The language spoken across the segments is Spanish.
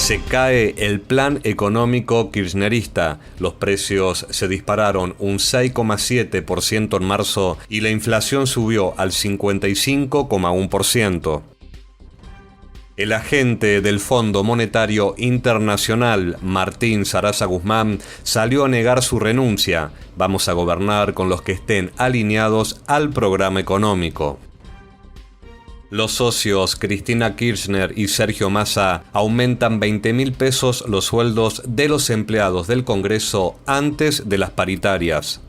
Se cae el plan económico kirchnerista. Los precios se dispararon un 6,7% en marzo y la inflación subió al 55,1%. El agente del Fondo Monetario Internacional, Martín Sarasa Guzmán, salió a negar su renuncia. Vamos a gobernar con los que estén alineados al programa económico. Los socios Cristina Kirchner y Sergio Massa aumentan 20.000 pesos los sueldos de los empleados del Congreso antes de las paritarias.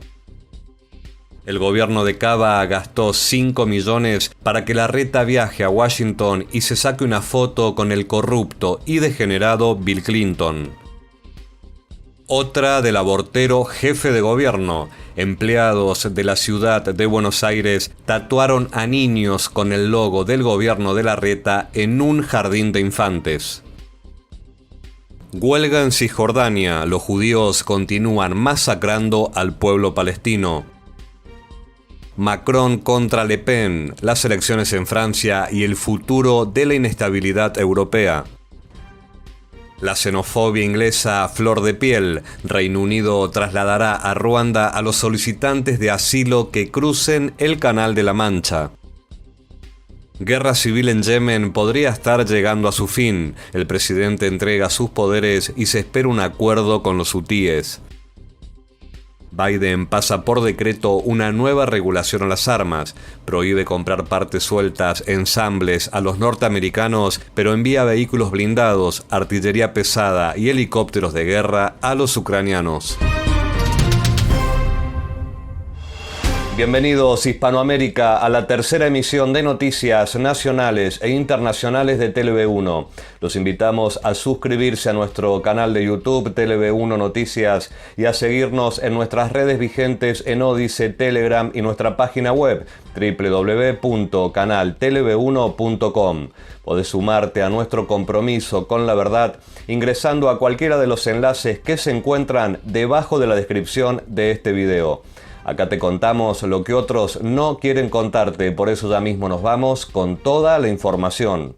El gobierno de Cava gastó 5 millones para que Larreta viaje a Washington y se saque una foto con el corrupto y degenerado Bill Clinton. Otra del abortero jefe de gobierno. Empleados de la ciudad de Buenos Aires tatuaron a niños con el logo del gobierno de Larreta en un jardín de infantes. Huelga en Cisjordania. Los judíos continúan masacrando al pueblo palestino. Macron contra Le Pen, las elecciones en Francia y el futuro de la inestabilidad europea. La xenofobia inglesa a flor de piel. Reino Unido trasladará a Ruanda a los solicitantes de asilo que crucen el Canal de la Mancha. Guerra civil en Yemen podría estar llegando a su fin. El presidente entrega sus poderes y se espera un acuerdo con los hutíes. Biden pasa por decreto una nueva regulación a las armas, prohíbe comprar partes sueltas, ensambles a los norteamericanos, pero envía vehículos blindados, artillería pesada y helicópteros de guerra a los ucranianos. Bienvenidos Hispanoamérica a la tercera emisión de noticias nacionales e internacionales de TLV1. Los invitamos a suscribirse a nuestro canal de YouTube TLV1 Noticias y a seguirnos en nuestras redes vigentes en Odise, Telegram y nuestra página web www.canaltlv1.com. Podés sumarte a nuestro compromiso con la verdad ingresando a cualquiera de los enlaces que se encuentran debajo de la descripción de este video. Acá te contamos lo que otros no quieren contarte, por eso ya mismo nos vamos con toda la información.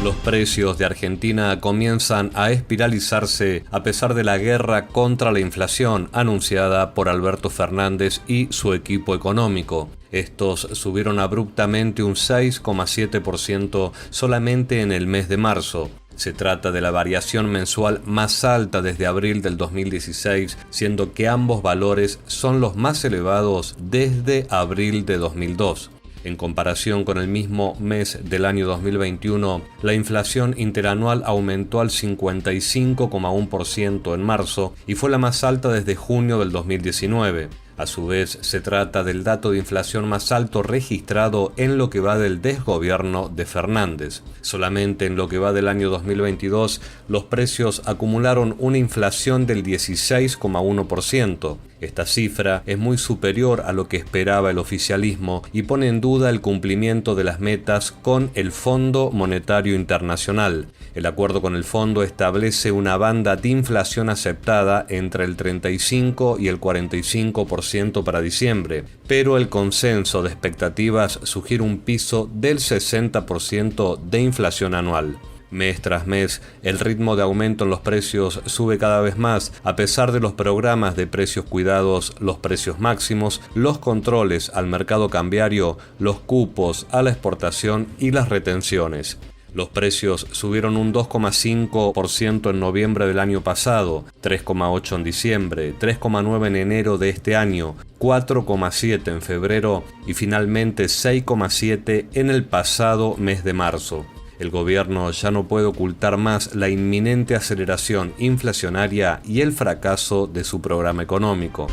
Los precios de Argentina comienzan a espiralizarse a pesar de la guerra contra la inflación anunciada por Alberto Fernández y su equipo económico. Estos subieron abruptamente un 6,7% solamente en el mes de marzo. Se trata de la variación mensual más alta desde abril del 2016, siendo que ambos valores son los más elevados desde abril de 2002. En comparación con el mismo mes del año 2021, la inflación interanual aumentó al 55,1% en marzo y fue la más alta desde junio del 2019. A su vez, se trata del dato de inflación más alto registrado en lo que va del desgobierno de Fernández. Solamente en lo que va del año 2022, los precios acumularon una inflación del 16,1%. Esta cifra es muy superior a lo que esperaba el oficialismo y pone en duda el cumplimiento de las metas con el Fondo Monetario Internacional. El acuerdo con el fondo establece una banda de inflación aceptada entre el 35 y el 45% para diciembre, pero el consenso de expectativas sugiere un piso del 60% de inflación anual. Mes tras mes, el ritmo de aumento en los precios sube cada vez más, a pesar de los programas de precios cuidados, los precios máximos, los controles al mercado cambiario, los cupos a la exportación y las retenciones. Los precios subieron un 2,5% en noviembre del año pasado, 3,8% en diciembre, 3,9% en enero de este año, 4,7% en febrero y finalmente 6,7% en el pasado mes de marzo. El gobierno ya no puede ocultar más la inminente aceleración inflacionaria y el fracaso de su programa económico.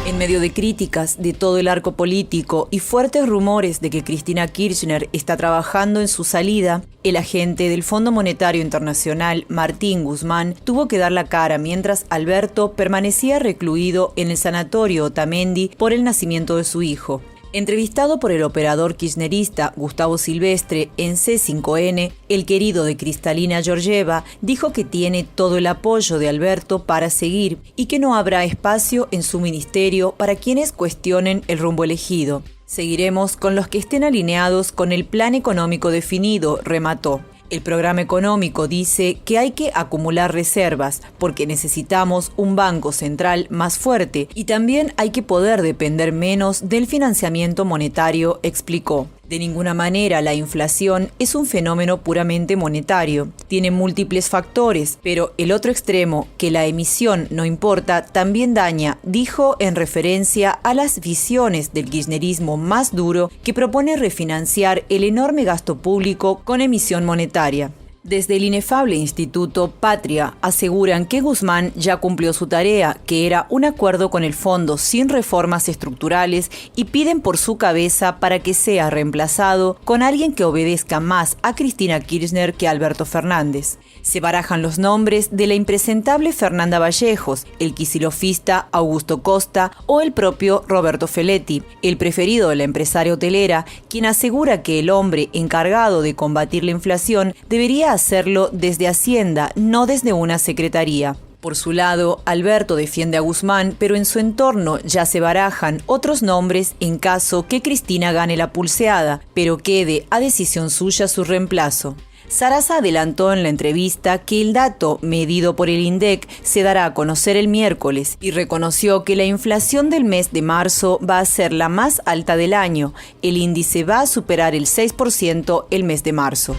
En medio de críticas de todo el arco político y fuertes rumores de que Cristina Kirchner está trabajando en su salida, el agente del Fondo Monetario Internacional, Martín Guzmán, tuvo que dar la cara mientras Alberto permanecía recluido en el sanatorio Otamendi por el nacimiento de su hijo. Entrevistado por el operador kirchnerista Gustavo Silvestre en C5N, el querido de Cristalina Georgieva dijo que tiene todo el apoyo de Alberto para seguir y que no habrá espacio en su ministerio para quienes cuestionen el rumbo elegido. Seguiremos con los que estén alineados con el plan económico definido, remató. El programa económico dice que hay que acumular reservas porque necesitamos un banco central más fuerte y también hay que poder depender menos del financiamiento monetario, explicó. De ninguna manera la inflación es un fenómeno puramente monetario. Tiene múltiples factores, pero el otro extremo, que la emisión no importa, también daña, dijo en referencia a las visiones del kirchnerismo más duro que propone refinanciar el enorme gasto público con emisión monetaria. Desde el inefable Instituto Patria aseguran que Guzmán ya cumplió su tarea, que era un acuerdo con el fondo sin reformas estructurales, y piden por su cabeza para que sea reemplazado con alguien que obedezca más a Cristina Kirchner que a Alberto Fernández. Se barajan los nombres de la impresentable Fernanda Vallejos, el quisilofista Augusto Costa o el propio Roberto Feletti, el preferido de la empresaria hotelera, quien asegura que el hombre encargado de combatir la inflación debería hacerlo desde Hacienda, no desde una secretaría. Por su lado, Alberto defiende a Guzmán, pero en su entorno ya se barajan otros nombres en caso que Cristina gane la pulseada, pero quede a decisión suya su reemplazo. Sarasa adelantó en la entrevista que el dato medido por el INDEC se dará a conocer el miércoles y reconoció que la inflación del mes de marzo va a ser la más alta del año. El índice va a superar el 6% el mes de marzo.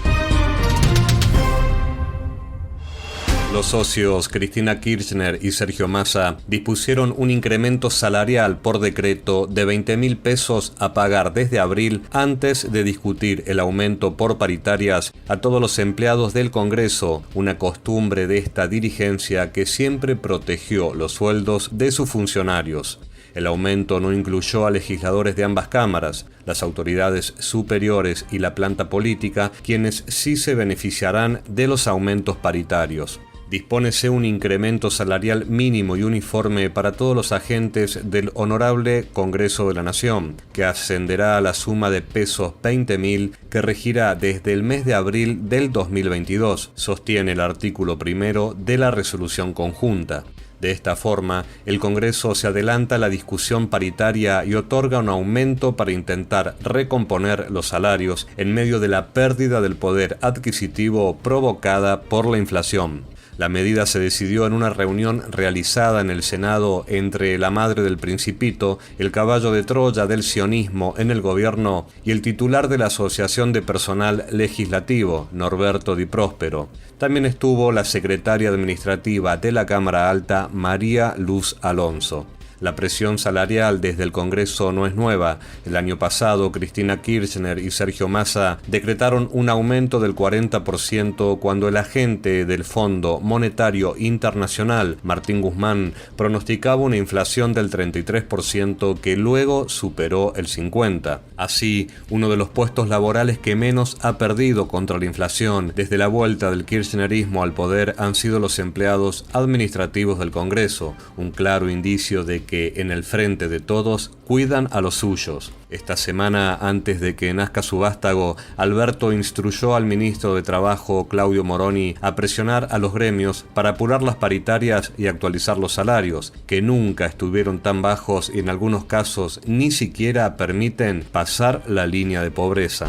Los socios Cristina Kirchner y Sergio Massa dispusieron un incremento salarial por decreto de 20.000 pesos a pagar desde abril antes de discutir el aumento por paritarias a todos los empleados del Congreso, una costumbre de esta dirigencia que siempre protegió los sueldos de sus funcionarios. El aumento no incluyó a legisladores de ambas cámaras, las autoridades superiores y la planta política, quienes sí se beneficiarán de los aumentos paritarios. Dispónese un incremento salarial mínimo y uniforme para todos los agentes del Honorable Congreso de la Nación, que ascenderá a la suma de pesos 20.000 que regirá desde el mes de abril del 2022, sostiene el artículo 1 de la resolución conjunta. De esta forma, el Congreso se adelanta a la discusión paritaria y otorga un aumento para intentar recomponer los salarios en medio de la pérdida del poder adquisitivo provocada por la inflación. La medida se decidió en una reunión realizada en el Senado entre la madre del Principito, el caballo de Troya del sionismo en el gobierno y el titular de la Asociación de Personal Legislativo, Norberto Di Próspero. También estuvo la secretaria administrativa de la Cámara Alta, María Luz Alonso. La presión salarial desde el Congreso no es nueva. El año pasado, Cristina Kirchner y Sergio Massa decretaron un aumento del 40% cuando el agente del Fondo Monetario Internacional, Martín Guzmán, pronosticaba una inflación del 33% que luego superó el 50%. Así, uno de los puestos laborales que menos ha perdido contra la inflación desde la vuelta del kirchnerismo al poder han sido los empleados administrativos del Congreso, un claro indicio de que en el frente de todos cuidan a los suyos. Esta semana, antes de que nazca su vástago, Alberto instruyó al ministro de Trabajo, Claudio Moroni, a presionar a los gremios para apurar las paritarias y actualizar los salarios, que nunca estuvieron tan bajos y en algunos casos ni siquiera permiten pasar la línea de pobreza.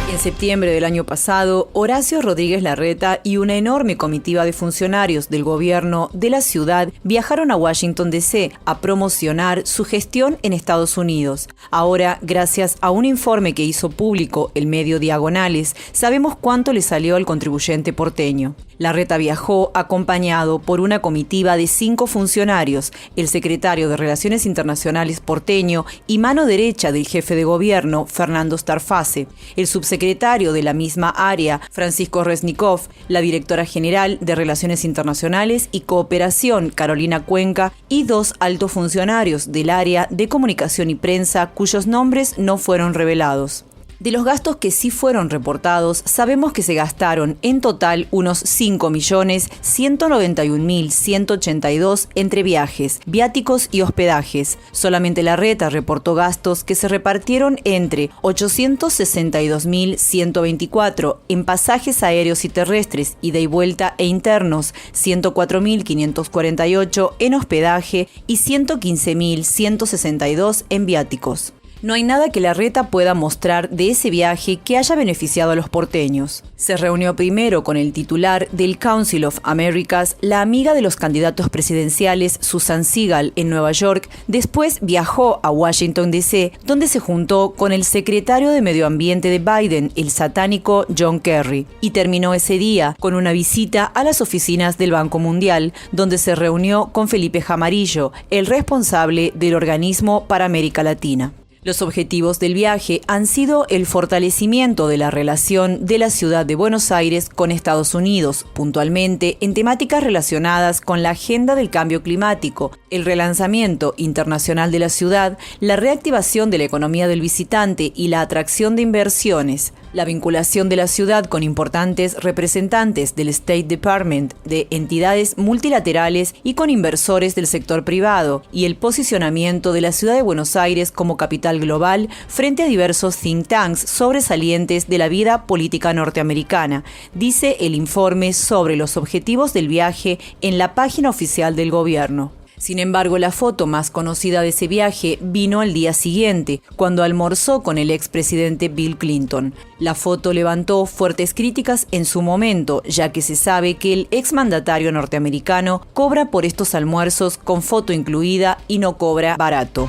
En septiembre del año pasado, Horacio Rodríguez Larreta y una enorme comitiva de funcionarios del gobierno de la ciudad viajaron a Washington D.C. a promocionar su gestión en Estados Unidos. Ahora, gracias a un informe que hizo público el medio Diagonales, sabemos cuánto le salió al contribuyente porteño. Larreta viajó acompañado por una comitiva de 5 funcionarios, el secretario de Relaciones Internacionales porteño y mano derecha del jefe de gobierno, Fernando Starfase, el subsecretario de la misma área, Francisco Resnikov, la directora general de Relaciones Internacionales y Cooperación, Carolina Cuenca, y 2 altos funcionarios del área de comunicación y prensa cuyos nombres no fueron revelados. De los gastos que sí fueron reportados, sabemos que se gastaron en total unos 5.191.182 entre viajes, viáticos y hospedajes. Solamente la Reta reportó gastos que se repartieron entre 862.124 en pasajes aéreos y terrestres, ida y vuelta e internos, 104.548 en hospedaje y 115.162 en viáticos. No hay nada que la Reta pueda mostrar de ese viaje que haya beneficiado a los porteños. Se reunió primero con el titular del Council of Americas, la amiga de los candidatos presidenciales Susan Segal, en Nueva York. Después viajó a Washington, D.C., donde se juntó con el secretario de Medio Ambiente de Biden, el satánico John Kerry. Y terminó ese día con una visita a las oficinas del Banco Mundial, donde se reunió con Felipe Jaramillo, el responsable del organismo para América Latina. Los objetivos del viaje han sido el fortalecimiento de la relación de la ciudad de Buenos Aires con Estados Unidos, puntualmente en temáticas relacionadas con la agenda del cambio climático, el relanzamiento internacional de la ciudad, la reactivación de la economía del visitante y la atracción de inversiones, la vinculación de la ciudad con importantes representantes del State Department, de entidades multilaterales y con inversores del sector privado, y el posicionamiento de la ciudad de Buenos Aires como capital global frente a diversos think tanks sobresalientes de la vida política norteamericana, dice el informe sobre los objetivos del viaje en la página oficial del gobierno. Sin embargo, la foto más conocida de ese viaje vino al día siguiente, cuando almorzó con el expresidente Bill Clinton. La foto levantó fuertes críticas en su momento, ya que se sabe que el exmandatario norteamericano cobra por estos almuerzos con foto incluida y no cobra barato.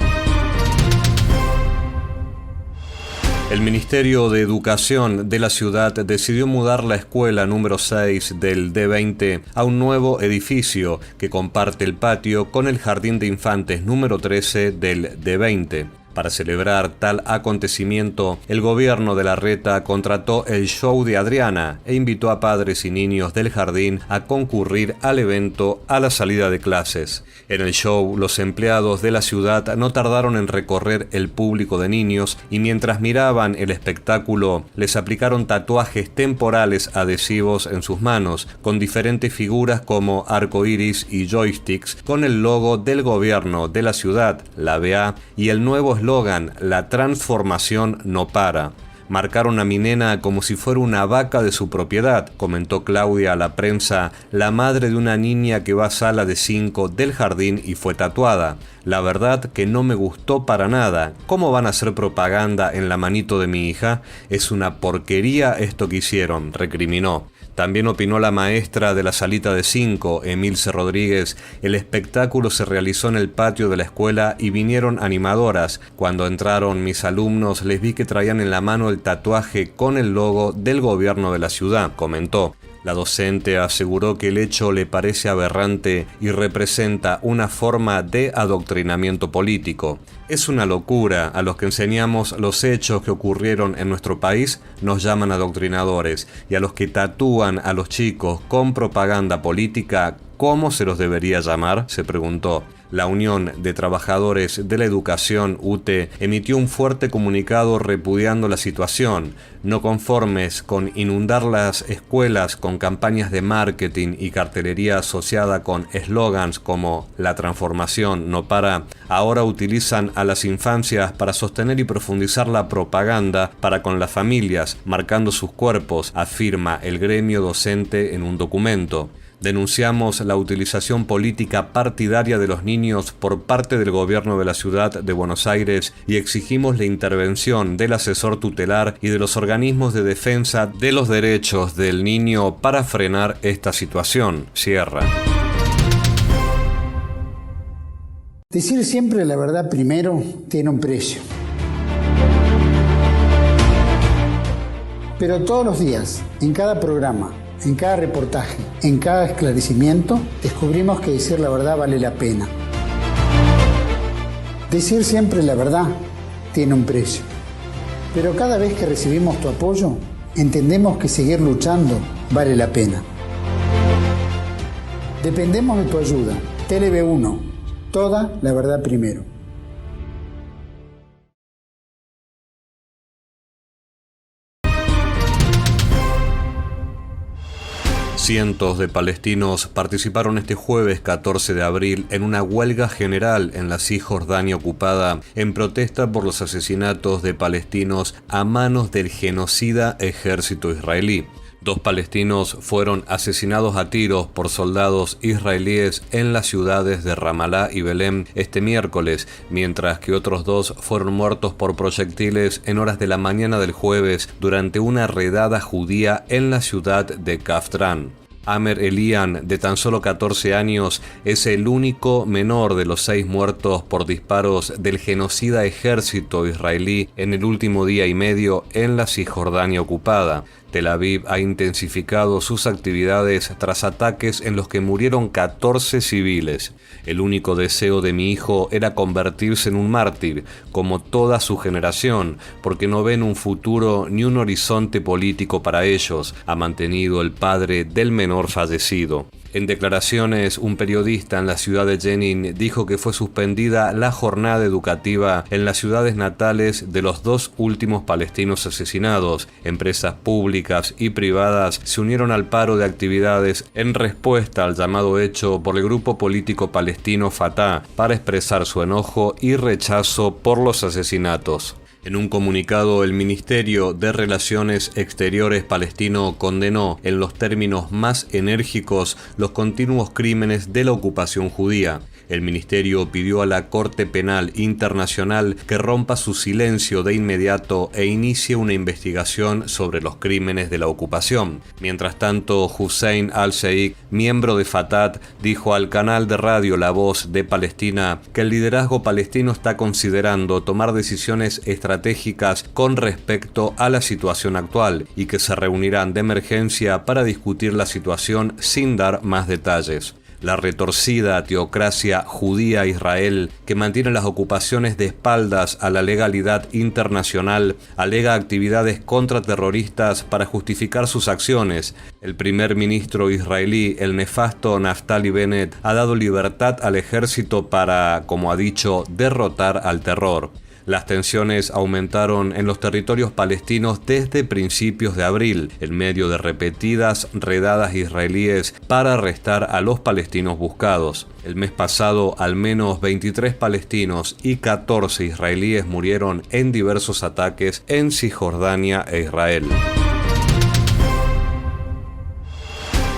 El Ministerio de Educación de la ciudad decidió mudar la escuela número 6 del D20 a un nuevo edificio que comparte el patio con el jardín de infantes número 13 del D20. Para celebrar tal acontecimiento, el gobierno de la Reta contrató el show de Adriana e invitó a padres y niños del jardín a concurrir al evento a la salida de clases. En el show, los empleados de la ciudad no tardaron en recorrer el público de niños y mientras miraban el espectáculo, les aplicaron tatuajes temporales adhesivos en sus manos, con diferentes figuras como arcoíris y joysticks, con el logo del gobierno de la ciudad, la BA, y el nuevo eslogan, la transformación no para. Marcaron a mi nena como si fuera una vaca de su propiedad, comentó Claudia a la prensa, la madre de una niña que va a sala de 5 del jardín y fue tatuada. La verdad que no me gustó para nada. ¿Cómo van a hacer propaganda en la manito de mi hija? Es una porquería esto que hicieron, recriminó. También opinó la maestra de la salita de 5, Emilce Rodríguez. El espectáculo se realizó en el patio de la escuela y vinieron animadoras. Cuando entraron mis alumnos les vi que traían en la mano el tatuaje con el logo del gobierno de la ciudad, comentó. La docente aseguró que el hecho le parece aberrante y representa una forma de adoctrinamiento político. Es una locura, a los que enseñamos los hechos que ocurrieron en nuestro país nos llaman adoctrinadores, y a los que tatúan a los chicos con propaganda política, ¿cómo se los debería llamar?, se preguntó. La Unión de Trabajadores de la Educación, UTE, emitió un fuerte comunicado repudiando la situación. No conformes con inundar las escuelas con campañas de marketing y cartelería asociada con eslogans como "la transformación no para", ahora utilizan a las infancias para sostener y profundizar la propaganda para con las familias, marcando sus cuerpos, afirma el gremio docente en un documento. Denunciamos la utilización política partidaria de los niños por parte del gobierno de la ciudad de Buenos Aires y exigimos la intervención del asesor tutelar y de los organismos de defensa de los derechos del niño para frenar esta situación, cierra. Decir siempre la verdad primero tiene un precio. Pero todos los días, en cada programa, en cada reportaje, en cada esclarecimiento, descubrimos que decir la verdad vale la pena. Decir siempre la verdad tiene un precio. Pero cada vez que recibimos tu apoyo, entendemos que seguir luchando vale la pena. Dependemos de tu ayuda. TLV1, toda la verdad primero. Cientos de palestinos participaron este jueves 14 de abril en una huelga general en la Cisjordania ocupada en protesta por los asesinatos de palestinos a manos del genocida ejército israelí. 2 palestinos fueron asesinados a tiros por soldados israelíes en las ciudades de Ramallah y Belém este miércoles, mientras que otros 2 fueron muertos por proyectiles en horas de la mañana del jueves durante una redada judía en la ciudad de Kaftrán. Amer Elian, de tan solo 14 años, es el único menor de los 6 muertos por disparos del genocida ejército israelí en el último día y medio en la Cisjordania ocupada. Tel Aviv ha intensificado sus actividades tras ataques en los que murieron 14 civiles. El único deseo de mi hijo era convertirse en un mártir, como toda su generación, porque no ven un futuro ni un horizonte político para ellos, ha mantenido el padre del menor fallecido. En declaraciones, un periodista en la ciudad de Jenin dijo que fue suspendida la jornada educativa en las ciudades natales de los 2 últimos palestinos asesinados. Empresas públicas y privadas se unieron al paro de actividades en respuesta al llamado hecho por el grupo político palestino Fatah para expresar su enojo y rechazo por los asesinatos. En un comunicado, el Ministerio de Relaciones Exteriores palestino condenó en los términos más enérgicos los continuos crímenes de la ocupación judía. El ministerio pidió a la Corte Penal Internacional que rompa su silencio de inmediato e inicie una investigación sobre los crímenes de la ocupación. Mientras tanto, Hussein al-Sheikh, miembro de Fatah, dijo al canal de radio La Voz de Palestina que el liderazgo palestino está considerando tomar decisiones estratégicas con respecto a la situación actual y que se reunirán de emergencia para discutir la situación sin dar más detalles. La retorcida teocracia judía Israel, que mantiene las ocupaciones de espaldas a la legalidad internacional, alega actividades contraterroristas para justificar sus acciones. El primer ministro israelí, el nefasto Naftali Bennett, ha dado libertad al ejército para, como ha dicho, derrotar al terror. Las tensiones aumentaron en los territorios palestinos desde principios de abril, en medio de repetidas redadas israelíes para arrestar a los palestinos buscados. El mes pasado, al menos 23 palestinos y 14 israelíes murieron en diversos ataques en Cisjordania e Israel.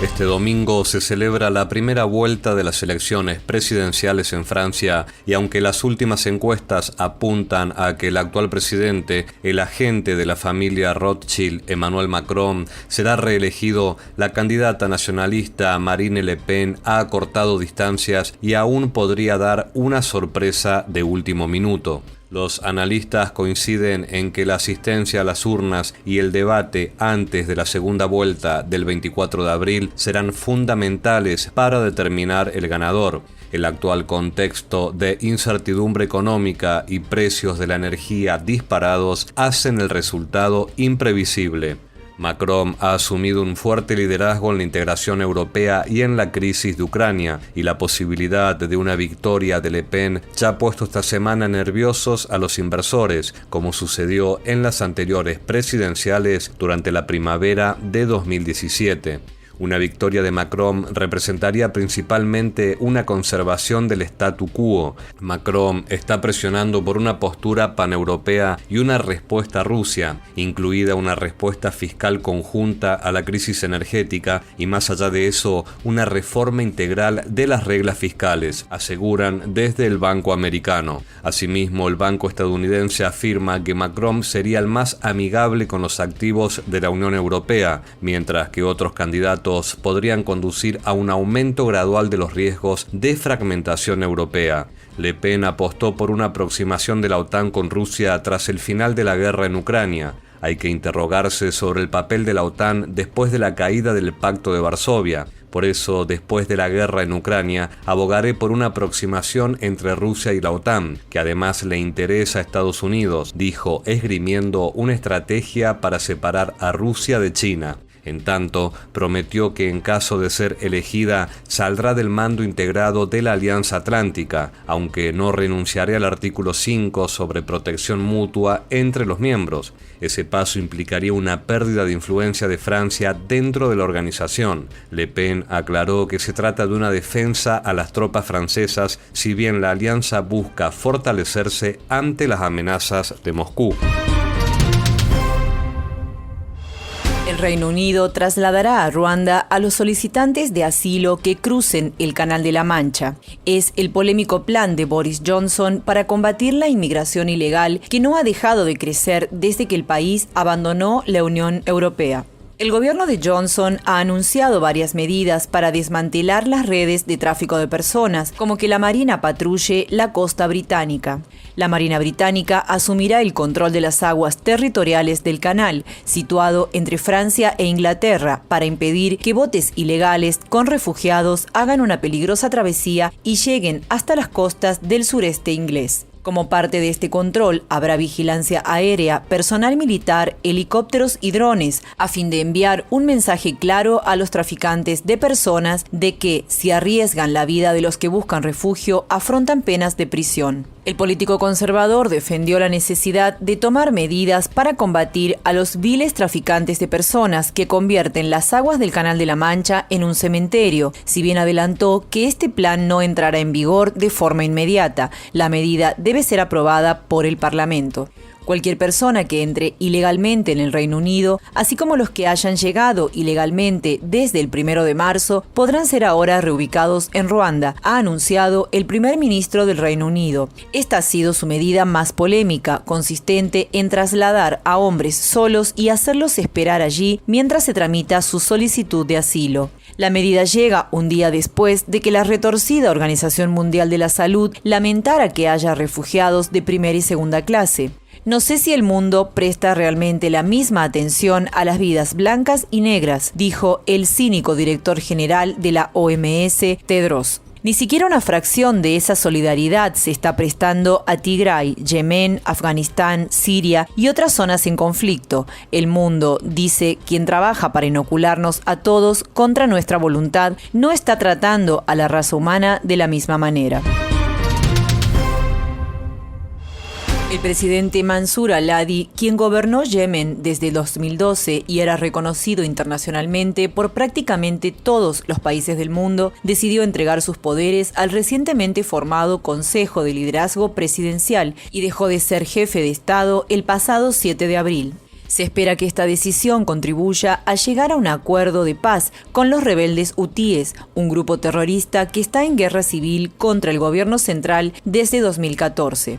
Este domingo se celebra la primera vuelta de las elecciones presidenciales en Francia y aunque las últimas encuestas apuntan a que el actual presidente, el agente de la familia Rothschild, Emmanuel Macron, será reelegido, la candidata nacionalista Marine Le Pen ha acortado distancias y aún podría dar una sorpresa de último minuto. Los analistas coinciden en que la asistencia a las urnas y el debate antes de la segunda vuelta del 24 de abril serán fundamentales para determinar el ganador. El actual contexto de incertidumbre económica y precios de la energía disparados hacen el resultado imprevisible. Macron ha asumido un fuerte liderazgo en la integración europea y en la crisis de Ucrania, y la posibilidad de una victoria de Le Pen ya ha puesto esta semana nerviosos a los inversores, como sucedió en las anteriores presidenciales durante la primavera de 2017. Una victoria de Macron representaría principalmente una conservación del statu quo. Macron está presionando por una postura paneuropea y una respuesta a Rusia, incluida una respuesta fiscal conjunta a la crisis energética y, más allá de eso, una reforma integral de las reglas fiscales, aseguran desde el Banco Americano. Asimismo, el Banco estadounidense afirma que Macron sería el más amigable con los activos de la Unión Europea, mientras que otros candidatos podrían conducir a un aumento gradual de los riesgos de fragmentación europea. Le Pen apostó por una aproximación de la OTAN con Rusia tras el final de la guerra en Ucrania. Hay que interrogarse sobre el papel de la OTAN después de la caída del Pacto de Varsovia. Por eso, después de la guerra en Ucrania, abogaré por una aproximación entre Rusia y la OTAN, que además le interesa a Estados Unidos, dijo, esgrimiendo una estrategia para separar a Rusia de China. En tanto, prometió que en caso de ser elegida saldrá del mando integrado de la Alianza Atlántica, aunque no renunciará al artículo 5 sobre protección mutua entre los miembros. Ese paso implicaría una pérdida de influencia de Francia dentro de la organización. Le Pen aclaró que se trata de una defensa a las tropas francesas, si bien la alianza busca fortalecerse ante las amenazas de Moscú. El Reino Unido trasladará a Ruanda a los solicitantes de asilo que crucen el Canal de la Mancha. Es el polémico plan de Boris Johnson para combatir la inmigración ilegal que no ha dejado de crecer desde que el país abandonó la Unión Europea. El gobierno de Johnson ha anunciado varias medidas para desmantelar las redes de tráfico de personas, como que la Marina patrulle la costa británica. La Marina británica asumirá el control de las aguas territoriales del canal, situado entre Francia e Inglaterra, para impedir que botes ilegales con refugiados hagan una peligrosa travesía y lleguen hasta las costas del sureste inglés. Como parte de este control, habrá vigilancia aérea, personal militar, helicópteros y drones, a fin de enviar un mensaje claro a los traficantes de personas de que, si arriesgan la vida de los que buscan refugio, afrontan penas de prisión. El político conservador defendió la necesidad de tomar medidas para combatir a los viles traficantes de personas que convierten las aguas del Canal de la Mancha en un cementerio, si bien adelantó que este plan no entrará en vigor de forma inmediata. La medida debe ser aprobada por el Parlamento. Cualquier persona que entre ilegalmente en el Reino Unido, así como los que hayan llegado ilegalmente desde el 1 de marzo, podrán ser ahora reubicados en Ruanda, ha anunciado el primer ministro del Reino Unido. Esta ha sido su medida más polémica, consistente en trasladar a hombres solos y hacerlos esperar allí mientras se tramita su solicitud de asilo. La medida llega un día después de que la retorcida Organización Mundial de la Salud lamentara que haya refugiados de primera y segunda clase. No sé si el mundo presta realmente la misma atención a las vidas blancas y negras, dijo el cínico director general de la OMS, Tedros. Ni siquiera una fracción de esa solidaridad se está prestando a Tigray, Yemen, Afganistán, Siria y otras zonas en conflicto. El mundo, dice quien trabaja para inocularnos a todos contra nuestra voluntad, no está tratando a la raza humana de la misma manera. El presidente Mansur al-Hadi, quien gobernó Yemen desde 2012 y era reconocido internacionalmente por prácticamente todos los países del mundo, decidió entregar sus poderes al recientemente formado Consejo de Liderazgo Presidencial y dejó de ser jefe de Estado el pasado 7 de abril. Se espera que esta decisión contribuya a llegar a un acuerdo de paz con los rebeldes hutíes, un grupo terrorista que está en guerra civil contra el gobierno central desde 2014.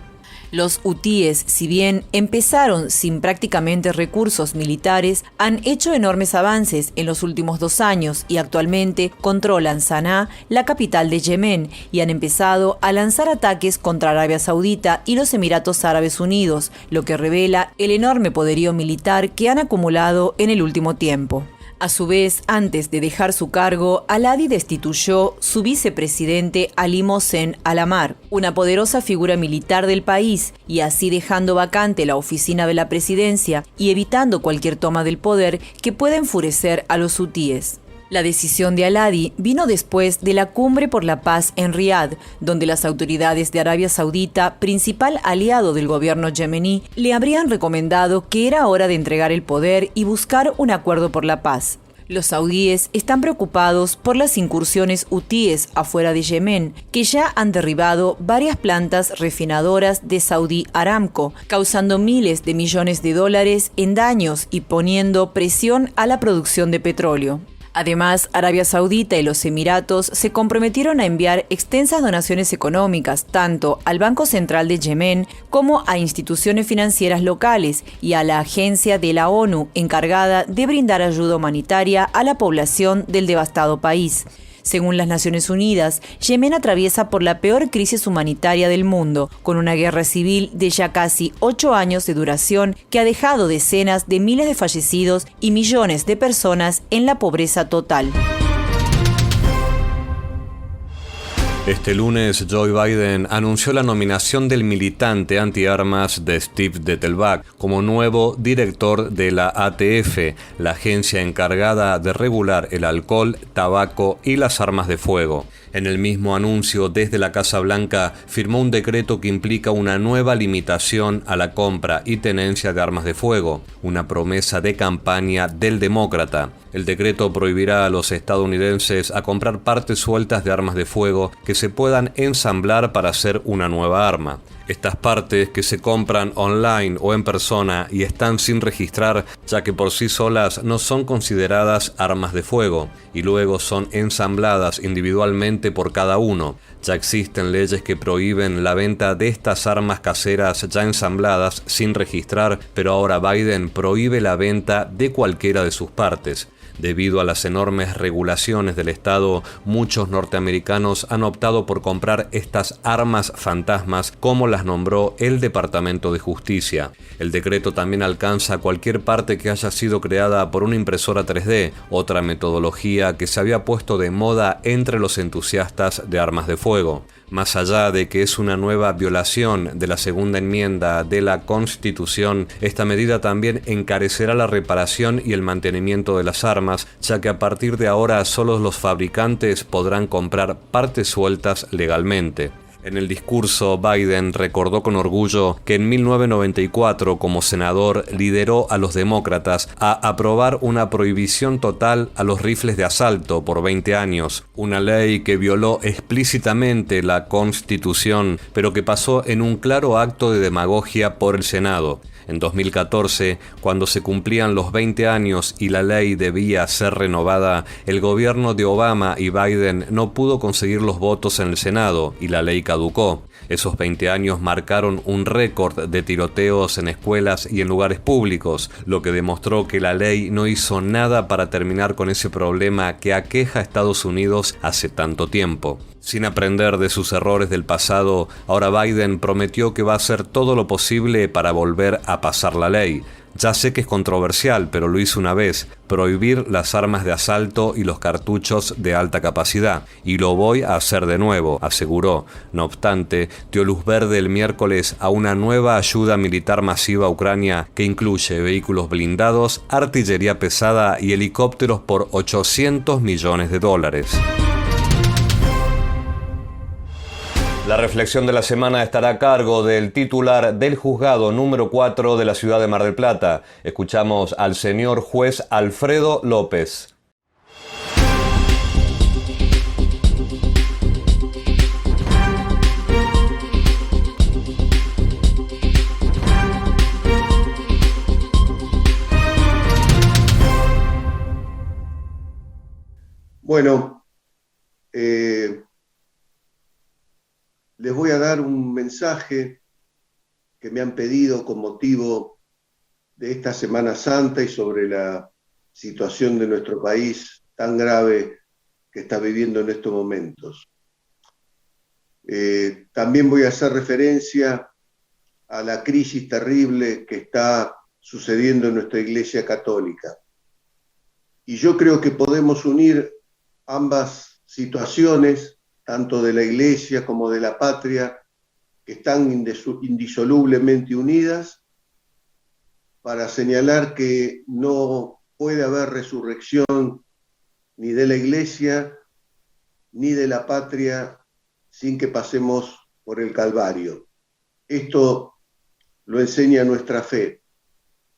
Los hutíes, si bien empezaron sin prácticamente recursos militares, han hecho enormes avances en los últimos 2 años y actualmente controlan Sanaa, la capital de Yemen, y han empezado a lanzar ataques contra Arabia Saudita y los Emiratos Árabes Unidos, lo que revela el enorme poderío militar que han acumulado en el último tiempo. A su vez, antes de dejar su cargo, al-Hadi destituyó su vicepresidente Ali Mohsen al-Amar, una poderosa figura militar del país, y así dejando vacante la oficina de la presidencia y evitando cualquier toma del poder que pueda enfurecer a los hutíes. La decisión de al-Hadi vino después de la Cumbre por la Paz en Riad, donde las autoridades de Arabia Saudita, principal aliado del gobierno yemení, le habrían recomendado que era hora de entregar el poder y buscar un acuerdo por la paz. Los saudíes están preocupados por las incursiones hutíes afuera de Yemen, que ya han derribado varias plantas refinadoras de Saudi Aramco, causando miles de millones de dólares en daños y poniendo presión a la producción de petróleo. Además, Arabia Saudita y los Emiratos se comprometieron a enviar extensas donaciones económicas tanto al Banco Central de Yemen como a instituciones financieras locales y a la agencia de la ONU encargada de brindar ayuda humanitaria a la población del devastado país. Según las Naciones Unidas, Yemen atraviesa por la peor crisis humanitaria del mundo, con una guerra civil de ya casi 8 años de duración que ha dejado decenas de miles de fallecidos y millones de personas en la pobreza total. Este lunes, Joe Biden anunció la nominación del militante antiarmas de Steve Dettelbach como nuevo director de la ATF, la agencia encargada de regular el alcohol, tabaco y las armas de fuego. En el mismo anuncio, desde la Casa Blanca, firmó un decreto que implica una nueva limitación a la compra y tenencia de armas de fuego, una promesa de campaña del demócrata. El decreto prohibirá a los estadounidenses a comprar partes sueltas de armas de fuego que se puedan ensamblar para hacer una nueva arma. Estas partes, que se compran online o en persona y están sin registrar, ya que por sí solas no son consideradas armas de fuego, y luego son ensambladas individualmente por cada uno. Ya existen leyes que prohíben la venta de estas armas caseras ya ensambladas sin registrar, pero ahora Biden prohíbe la venta de cualquiera de sus partes. Debido a las enormes regulaciones del Estado, muchos norteamericanos han optado por comprar estas armas fantasmas, como las nombró el Departamento de Justicia. El decreto también alcanza cualquier parte que haya sido creada por una impresora 3D, otra metodología que se había puesto de moda entre los entusiastas de armas de fuego. Más allá de que es una nueva violación de la segunda enmienda de la Constitución, esta medida también encarecerá la reparación y el mantenimiento de las armas, ya que a partir de ahora solo los fabricantes podrán comprar partes sueltas legalmente. En el discurso, Biden recordó con orgullo que en 1994, como senador, lideró a los demócratas a aprobar una prohibición total a los rifles de asalto por 20 años, una ley que violó explícitamente la Constitución, pero que pasó en un claro acto de demagogia por el Senado. En 2014, cuando se cumplían los 20 años y la ley debía ser renovada, el gobierno de Obama y Biden no pudo conseguir los votos en el Senado y la ley caducó. Esos 20 años marcaron un récord de tiroteos en escuelas y en lugares públicos, lo que demostró que la ley no hizo nada para terminar con ese problema que aqueja a Estados Unidos hace tanto tiempo. Sin aprender de sus errores del pasado, ahora Biden prometió que va a hacer todo lo posible para volver a pasar la ley. Ya sé que es controversial, pero lo hizo una vez: prohibir las armas de asalto y los cartuchos de alta capacidad. Y lo voy a hacer de nuevo, aseguró. No obstante, dio luz verde el miércoles a una nueva ayuda militar masiva a Ucrania que incluye vehículos blindados, artillería pesada y helicópteros por $800 millones. La reflexión de la semana estará a cargo del titular del juzgado número 4 de la ciudad de Mar del Plata. Escuchamos al señor juez Alfredo López. Bueno, les voy a dar un mensaje que me han pedido con motivo de esta Semana Santa y sobre la situación de nuestro país tan grave que está viviendo en estos momentos. También voy a hacer referencia a la crisis terrible que está sucediendo en nuestra Iglesia Católica. Y yo creo que podemos unir ambas situaciones, tanto de la Iglesia como de la patria, que están indisolublemente unidas, para señalar que no puede haber resurrección ni de la Iglesia ni de la patria sin que pasemos por el Calvario. Esto lo enseña nuestra fe,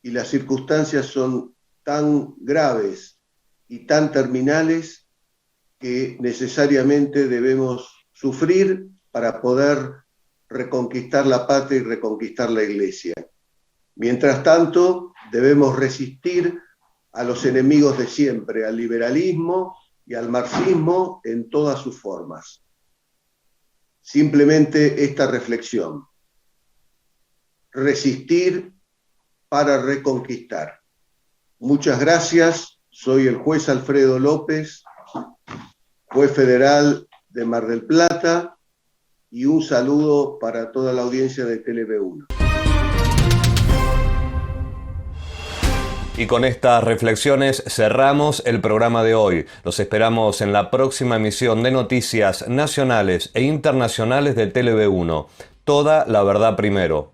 y las circunstancias son tan graves y tan terminales que necesariamente debemos sufrir para poder reconquistar la patria y reconquistar la Iglesia. Mientras tanto, debemos resistir a los enemigos de siempre, al liberalismo y al marxismo en todas sus formas. Simplemente esta reflexión: resistir para reconquistar. Muchas gracias. Soy el juez Alfredo López, juez federal de Mar del Plata, y un saludo para toda la audiencia de TLV1. Y con estas reflexiones cerramos el programa de hoy. Los esperamos en la próxima emisión de noticias nacionales e internacionales de TLV1. Toda la verdad primero.